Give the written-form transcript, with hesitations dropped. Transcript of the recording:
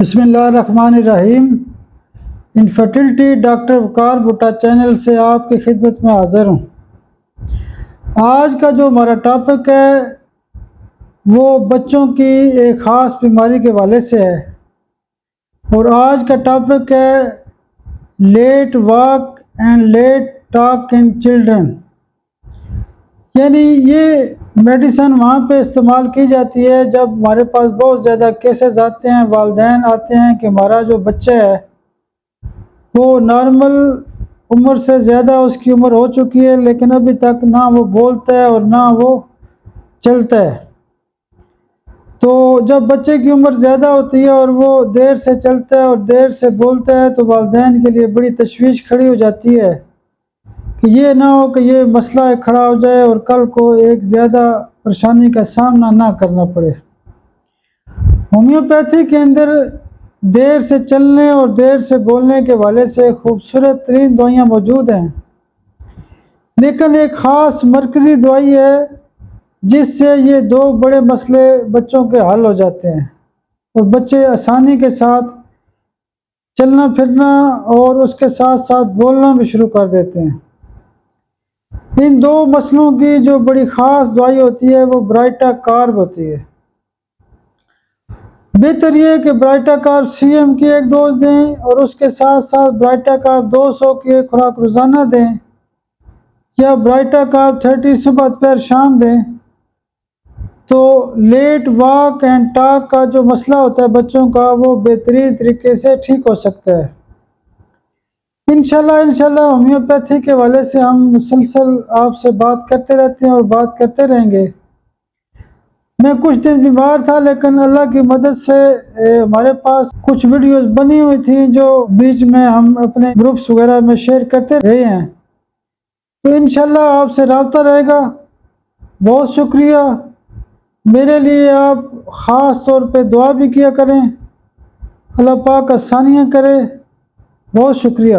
بسم اللہ الرحمن الرحیم۔ انفرٹیلٹی ڈاکٹر وقار بھٹا چینل سے آپ کی خدمت میں حاضر ہوں۔ آج کا جو ہمارا ٹاپک ہے وہ بچوں کی ایک خاص بیماری کے حوالے سے ہے، اور آج کا ٹاپک ہے let walk and let talk in children. یعنی یہ میڈیسن وہاں پہ استعمال کی جاتی ہے جب ہمارے پاس بہت زیادہ کیسز آتے ہیں، والدین آتے ہیں کہ ہمارا جو بچہ ہے وہ نارمل عمر سے زیادہ اس کی عمر ہو چکی ہے، لیکن ابھی تک نہ وہ بولتا ہے اور نہ وہ چلتا ہے۔ تو جب بچے کی عمر زیادہ ہوتی ہے اور وہ دیر سے چلتا ہے اور دیر سے بولتا ہے تو والدین کے لیے بڑی تشویش کھڑی ہو جاتی ہے کہ یہ نہ ہو کہ یہ مسئلہ کھڑا ہو جائے اور کل کو ایک زیادہ پریشانی کا سامنا نہ کرنا پڑے۔ ہومیوپیتھی کے اندر دیر سے چلنے اور دیر سے بولنے کے حوالے سے خوبصورت ترین دوائیاں موجود ہیں، لیکن ایک خاص مرکزی دوائی ہے جس سے یہ دو بڑے مسئلے بچوں کے حل ہو جاتے ہیں اور بچے آسانی کے ساتھ چلنا پھرنا اور اس کے ساتھ ساتھ بولنا بھی شروع کر دیتے ہیں۔ ان دو مسئلوں کی جو بڑی خاص دوائی ہوتی ہے وہ برائٹا کارب ہوتی ہے۔ بہتر یہ ہے کہ برائٹا کارب CM کی ایک ڈوز دیں اور اس کے ساتھ ساتھ برائٹا کارب 200 کی ایک خوراک روزانہ دیں، یا برائٹا کارب 30 صبح دوپہر شام دیں۔ تو لیٹ واک اینڈ ٹاک کا جو مسئلہ ہوتا ہے بچوں کا وہ بہترین طریقے سے ٹھیک ہو سکتا ہے۔ انشاءاللہ ہومیوپیتھی کے حوالے سے ہم مسلسل آپ سے بات کرتے رہتے ہیں اور بات کرتے رہیں گے۔ میں کچھ دن بیمار تھا، لیکن اللہ کی مدد سے ہمارے پاس کچھ ویڈیوز بنی ہوئی تھیں جو بیچ میں ہم اپنے گروپس وغیرہ میں شیئر کرتے رہے ہیں۔ تو انشاءاللہ آپ سے رابطہ رہے گا۔ بہت شکریہ۔ میرے لیے آپ خاص طور پہ دعا بھی کیا کریں، اللہ پاک آسانیاں کرے۔ بہت شکریہ۔